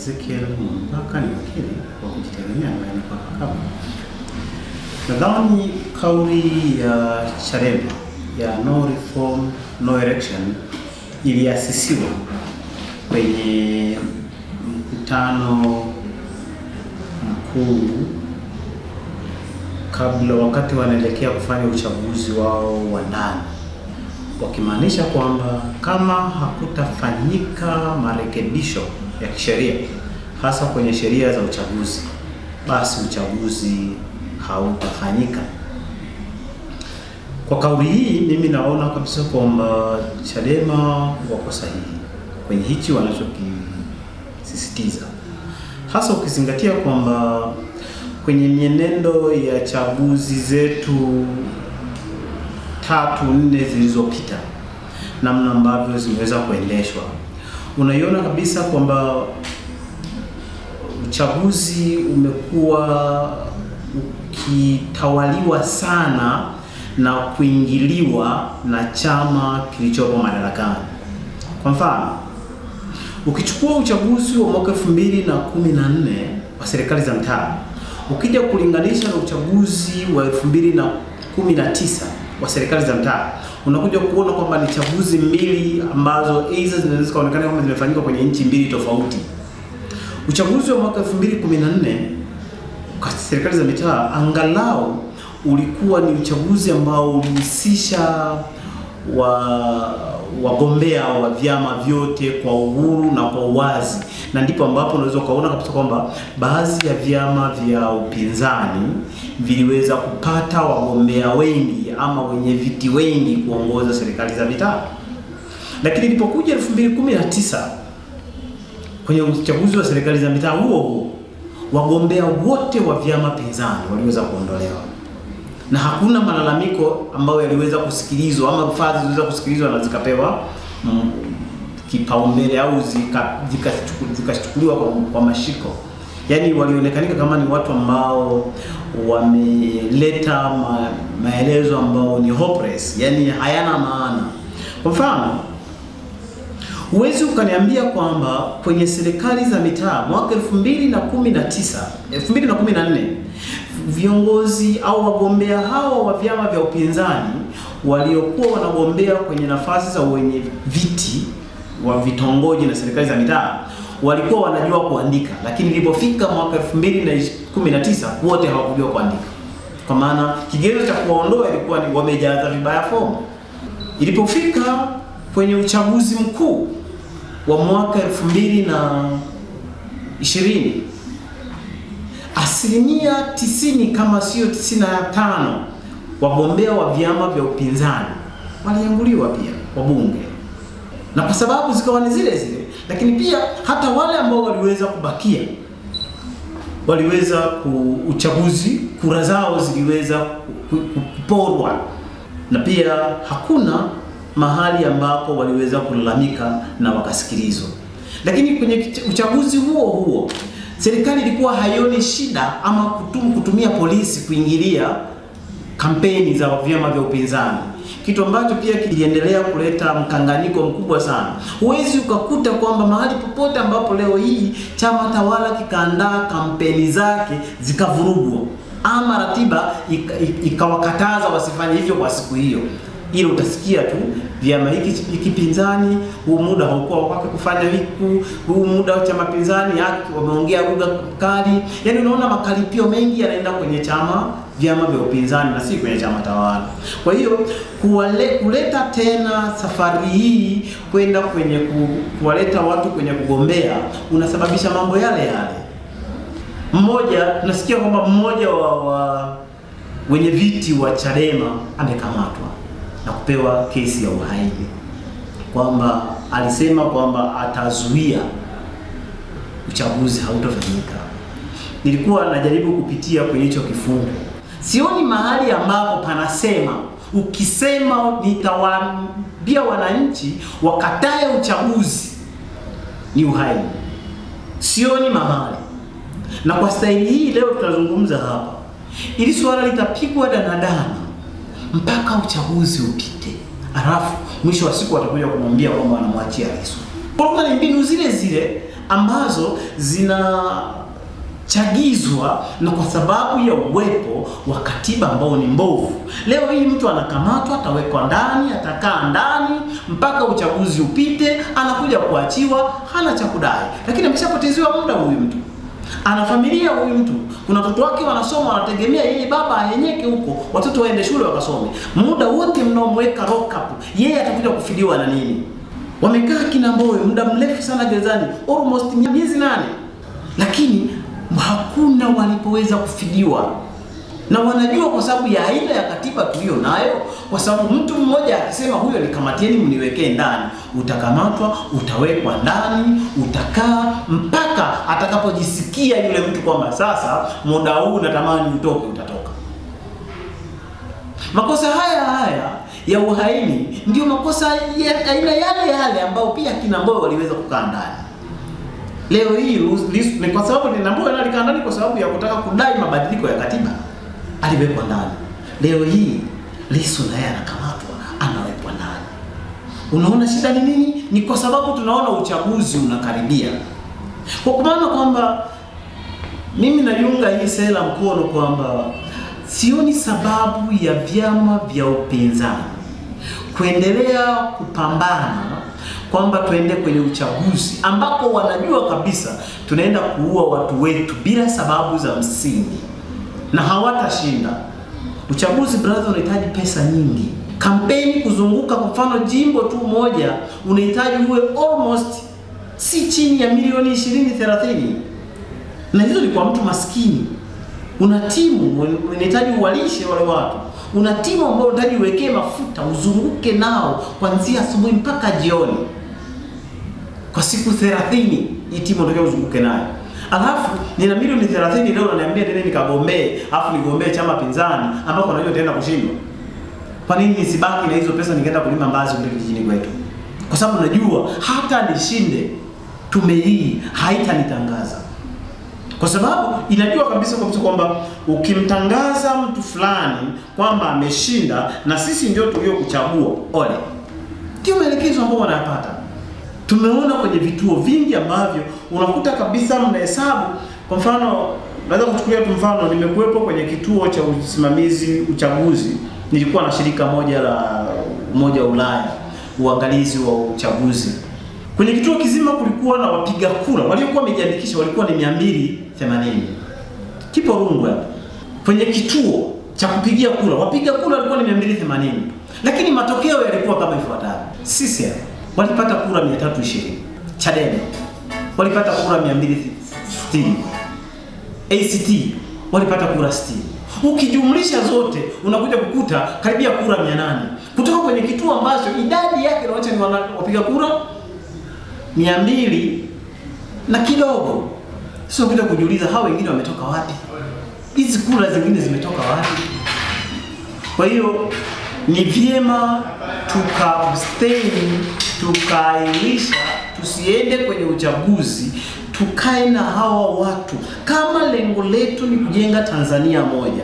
Ezekiel Mpaka ni wakili wa kujitegemea ambaye ni kwa mahakama. Nadhani kauli ya Chadema ya no reform no election iliasisiwa kwenye mkutano mkuu kabla, wakati wanaelekea kufanya uchaguzi wao wa ndani, wakimaanisha kwamba kama hakutafanyika marekebisho ya kisheria hasa kwenye sheria za uchaguzi, basi uchaguzi hautafanyika. Kwa kauli hii mimi naona kabisa kwamba Chadema wako sahihi kwenye hichi wanachokisisitiza, hasa ukizingatia kwamba kwenye mienendo ya chaguzi zetu 3-4 zilizopita, namna ambavyo zimeweza kuendeshwa, unaiona kabisa kwamba uchaguzi umekuwa ukitawaliwa sana na kuingiliwa na chama kilichopo madarakani. Kwa mfano, ukichukua uchaguzi wa mwaka 2014 wa serikali za mtaa, ukija kulinganisha na uchaguzi wa 2019 wa serikali za mtaa, unakuja kuona kwamba ni chaguzi mbili ambazo hizo zinaweza kuonekana kama zimefanyika kwenye nchi mbili tofauti. Uchaguzi wa mwaka 2014 kwa serikali za mitaa angalau ulikuwa ni uchaguzi ambao ulihusisha wagombea wa vyama vyote kwa uhuru na kwa uwazi, na ndipo ambapo unaweza kuona kabisa kwamba baadhi ya vyama vya upinzani viliweza kupata wagombea wengi ama wenye viti wengi kuongoza serikali za mitaa. Lakini ilipokuja 2019 kwenye uchaguzi wa serikali za mitaa, huo wagombea wote wa vyama pinzani waliweza kuondolewa, na hakuna malalamiko ambayo yaliweza kusikilizwa ama rufaa ziliweza kusikilizwa na zikapewa kipaumbele au zikachukuliwa kwa mashiko. Yani walionekanika kama ni watu ambao wameleta maelezo ambao ni hopeless, yani hayana maana. Kwa mfano, huwezi ukaniambia kwamba kwenye serikali za mitaa mwaka 2014 viongozi au wagombea hao wa vyama vya upinzani waliokuwa wanagombea kwenye nafasi za wenye viti wa vitongoji na serikali za mitaa walikuwa wanajua kuandika, lakini ilipofika mwaka 2019 wote hawakujua kuandika. Kwa maana kigezo cha kuwaondoa ilikuwa ni wamejaza vibaya fomu. Ilipofika kwenye uchaguzi mkuu wa mwaka 2020, asilimia 90 kama sio 95 wagombea wa vyama vya upinzani walianguliwa pia wabunge, na kwa sababu zikawa ni zile zile, lakini pia hata wale ambao waliweza kubakia waliweza uchaguzi kura zao ziliweza kuporwa, na pia hakuna mahali ambapo waliweza kulalamika na wakasikilizwa. Lakini kwenye uchaguzi huo serikali ilikuwa haioni shida ama kutumia polisi kuingilia kampeni za vyama vya upinzani, kitu ambacho pia kiliendelea kuleta mkanganyiko mkubwa sana. Huwezi ukakuta kwamba mahali popote ambapo leo hii chama tawala kikaandaa kampeni zake zikavurugwa ama ratiba ikawakataza wasifanye hivyo kwa siku hiyo, ili utasikia tu vyama hiki pinzani huu muda haukuwa wake kufanya hiku, huu muda wa chama pinzani wameongea lugha kali. Yani unaona makalipio mengi yanaenda kwenye vyama vya upinzani na si kwenye chama tawala. Kwa hiyo kuleta tena safari hii kwenda kwenye kuwaleta watu kwenye kugombea unasababisha mambo yale yale. Tunasikia kwamba mmoja wa wenye viti wa Chadema amekamatwa na kupewa kesi ya uhaini, kwamba alisema kwamba atazuia uchaguzi hautofanyika. Nilikuwa najaribu kupitia kwenye hicho kifungu, sioni mahali ambapo panasema ukisema nitawaambia wananchi wakatae uchaguzi ni uhaini. Sioni mahali. Na kwa staili hii leo tutazungumza hapa, ili swala litapigwa danadana mpaka uchaguzi upite, alafu mwisho wa siku watakuja kumwambia kwamba wanamwachia Lissu. Kwa ni mbinu zile zile ambazo zinachagizwa na kwa sababu ya uwepo wa katiba ambao ni mbovu. Leo hii mtu anakamatwa, atawekwa ndani, atakaa ndani mpaka uchaguzi upite, anakuja kuachiwa, hana cha kudai. Lakini ameshapotezewa muda huyu mtu. Ana familia huyu mtu. Kuna watoto wake wanasoma, wanategemea yeye baba ahenyeke huko, watoto waende shule wakasome. Muda wote mnaomweka lock up, yeye atakuja kufidiwa na nini? Wamekaa kina Mbowe muda mrefu sana gerezani, almost miezi 8. Lakini hakuna walipoweza kufidiwa. Na wanajua kwa sababu ya aina ya katiba tulio nayo, kwa sababu mtu mmoja akisema huyo nikamatieni mniwekee ndani, utakamatwa, utawekwa ndani, utakaa mpaka atakapojisikia yule mtu kwamba sasa muda huu natamani utoke, utatoka. Makosa haya ya uhaini ndio makosa aina yale ambao pia kina Mbowe waliweza kukaa ndani. Leo hii ni kwa sababu ni Mbowe alikaa ndani kwa sababu ya kutaka kudai mabadiliko ya katiba, aliwekwa ndani. Leo hii Lissu naye anakamatwa, anawekwa ndani. Unaona shida ni nini? Ni kwa sababu tunaona uchaguzi unakaribia. Kwa maana kwamba mimi naiunga hii sera mkono kwamba sioni sababu ya vyama vya upinzani kuendelea kupambana kwamba tuende kwenye uchaguzi ambako wanajua kabisa tunaenda kuua watu wetu bila sababu za msingi na hawatashinda. Uchaguzi brother unahitaji pesa nyingi. Kampeni kuzunguka kwa mfano jimbo tu moja unahitaji uwe almost si chini ya milioni 20-30. Na hizo ni kwa mtu maskini. Una timu unahitaji uwalishe wale watu. Una timu ambayo unahitaji uwekee mafuta, uzunguke nao kuanzia asubuhi mpaka jioni. Kwa siku 30 hii timu unataka uzunguke nayo. Alafu nina milioni 30 leo unaniambia nene nikagombee, alafu nigombee chama pinzani ambako unajua tena kushindwa. Kwa nini nisibaki na hizo pesa ningeenda kulima mbazi kule kijijini kwetu? Kwa sababu najua hata nishinde tume hii haitanitangaza. Kwa sababu inajua kabisa kwamba ukimtangaza mtu fulani kwamba ameshinda na sisi ndio tuliokuchagua, ole. Ndio maelekezo ambayo wanayapata. Tumeona kwenye vituo vingi ambavyo unakuta kabisa mnahesabu. Kwa mfano, naweza kuchukulia tu mfano, nimekuwepo kwenye kituo cha usimamizi uchaguzi. Nilikuwa na shirika moja la Umoja wa Ulaya, uangalizi wa uchaguzi. Kwenye kituo kizima kulikuwa na wapiga kura, waliokuwa wamejiandikisha walikuwa ni 280. Kipo Rungwe. Kwenye kituo cha kupigia kura, wapiga kura walikuwa ni 280. Lakini matokeo yalikuwa kama ifuatavyo. CCM walipata kura 320. Chadema walipata kura 260. ACT walipata kura 60. Ukijumlisha zote unakuja kukuta karibia kura 800. Kutoka kwenye kituo ambacho idadi yake inaonyesha ni wapiga kura 200 na kidogo. Sio kuja kujiuliza hao wengine wametoka wapi? Hizi kura zingine zimetoka wapi? Kwa hiyo ni vyema tukaabstain, tukailisha, tusiende kwenye uchaguzi, tukae na hawa watu. Kama lengo letu ni kujenga Tanzania moja,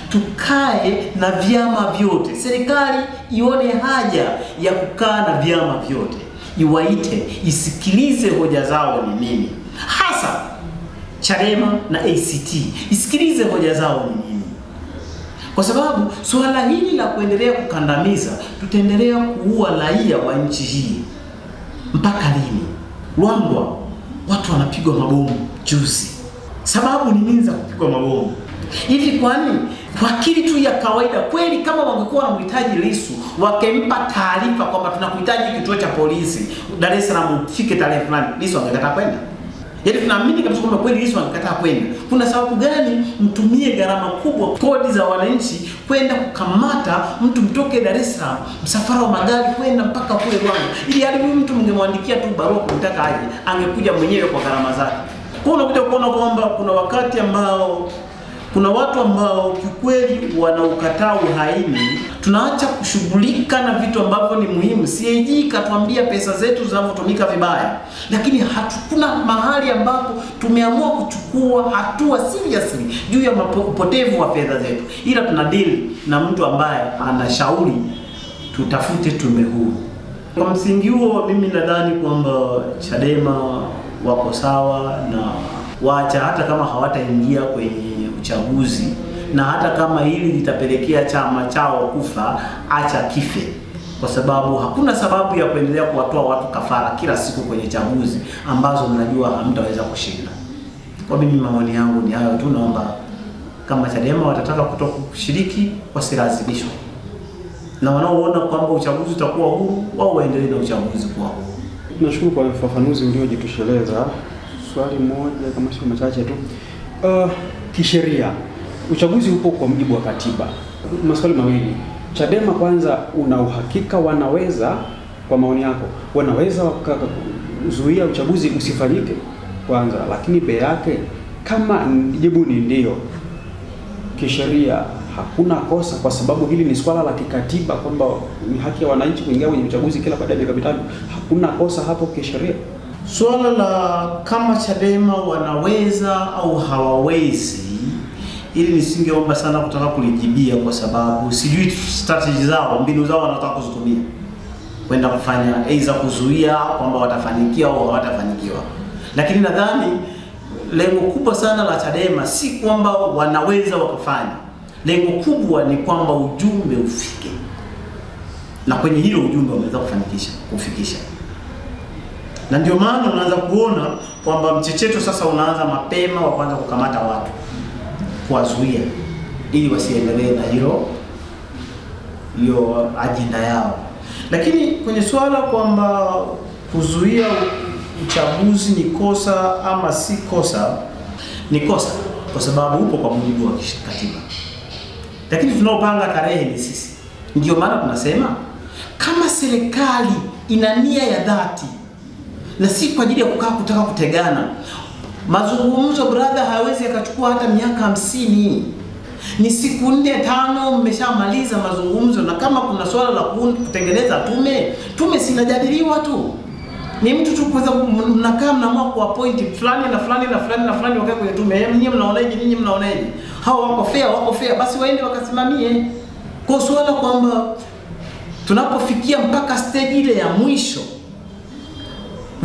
tukae na vyama vyote. Serikali ione haja ya kukaa na vyama vyote, iwaite, isikilize hoja zao ni nini. Hasa Chadema na ACT, isikilize hoja zao ni nini. Kwa sababu swala hili la kuendelea kukandamiza, tutaendelea kuua raia wa nchi hii mpaka lini? Ruangwa watu wanapigwa mabomu juzi. Sababu ni nini za kupigwa mabomu? Hivi kwani kwa akili tu ya kawaida kweli kama wangekuwa wanamhitaji Lissu, wakempa taarifa kwamba tunakuhitaji kituo cha polisi Dar es Salaam ufike tarehe fulani, Lissu angekataa kwenda? Yaani tunaamini kabisa kwamba kweli Lissu angekataa kwenda. Kuna sababu gani mtumie gharama kubwa, kodi za wananchi, kwenda kukamata mtu mtoke Dar es Salaam, msafara wa magari kwenda mpaka kule Rwanda? Ili hadi huyu mtu mngemwandikia tu barua kumtaka aje, angekuja mwenyewe kwa gharama zake. Kwa unakuja kuona kwamba kuna wakati ambao kuna watu ambao kikweli wanaukataa uhaini, tunaacha kushughulika na vitu ambavyo ni muhimu. CAG katuambia pesa zetu zinavyotumika vibaya, lakini hatukuna mahali ambapo tumeamua kuchukua hatua seriously juu ya upotevu wa fedha zetu. Ila tunadili na mtu ambaye anashauri tutafute tume huru. Kwa msingi huo mimi nadhani kwamba Chadema wako sawa na waacha, hata kama hawataingia kwenye uchaguzi, na hata kama hili litapelekea chama chao kufa, acha kife, kwa sababu hakuna sababu ya kuendelea kuwatoa watu kafara kila siku kwenye chaguzi ambazo mnajua hamtaweza kushinda. Kwa mimi maoni yangu ni hayo tu, naomba kama Chadema watataka kushiriki wasilazimishwe, na wanaoona kwamba uchaguzi utakuwa huru wao waendelee na uchaguzi kwa huru. Tunashukuru kwa ufafanuzi uliojitosheleza. Swali moja kama sio machache tu. Kisheria uchaguzi upo kwa mujibu wa katiba. Maswali mawili. Chadema kwanza, una uhakika wanaweza, kwa maoni yako, wanaweza kuzuia uchaguzi usifanyike kwanza? Lakini be yake, kama jibu ni ndio, kisheria hakuna kosa, kwa sababu hili ni swala la kikatiba kwamba ni haki ya wananchi kuingia kwenye uchaguzi kila baada ya miaka mitano. Hakuna kosa hapo kisheria. Swala la kama Chadema wanaweza au hawawezi, ili nisingeomba sana kutaka kulijibia, kwa sababu sijui strategy zao, mbinu zao wanataka kuzitumia kwenda kufanya aidha kuzuia kwamba watafanikiwa au hawatafanikiwa. Lakini nadhani lengo kubwa sana la Chadema si kwamba wanaweza wakafanya. Lengo kubwa ni kwamba ujumbe ufike, na kwenye hilo ujumbe wameweza kufikisha. Na ndio maana unaanza kuona kwamba mchecheto sasa unaanza mapema wa kwanza kukamata watu, kuwazuia ili wasiendelee na hiyo ajenda yao. Lakini kwenye swala kwamba kuzuia uchaguzi ni kosa ama si kosa, ni kosa kwa sababu upo kwa mujibu wa katiba. Lakini tunaopanga tarehe ni sisi. Ndio maana tunasema kama serikali ina nia ya dhati na si kwa ajili ya kutaka kutegana, mazungumzo brother hawezi yakachukua hata miaka 50. Ni siku 4-5 mmeshamaliza mazungumzo. Na kama kuna swala la kutengeneza tume sinajadiliwa tu. Ni mtu tu kwanza mnakaa mnaamua kwa point fulani na fulani na fulani na fulani wakae kwenye tume. Nyinyi mnaonaje? Nyinyi mnaonaje? Hao wako fair, basi waende wakasimamie. Kwa swala kwamba tunapofikia mpaka stage ile ya mwisho,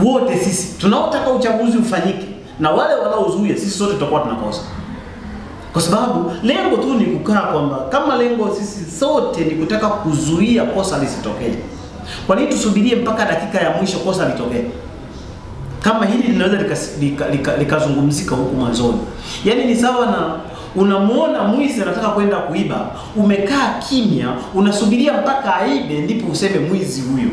wote sisi tunaotaka uchaguzi ufanyike na wale wanaozuia, sisi sote tutakuwa tunakosa. Kwa sababu lengo tu ni kukaa kwamba kama lengo sisi sote ni kutaka kuzuia kosa lisitokee, kwa nini tusubirie mpaka dakika ya mwisho kosa litokee? Kama hili linaweza likazungumzika huko mwanzoni. Yaani ni sawa na unamuona mwizi anataka kwenda kuiba, umekaa kimya, unasubiria mpaka aibe ndipo useme mwizi huyo.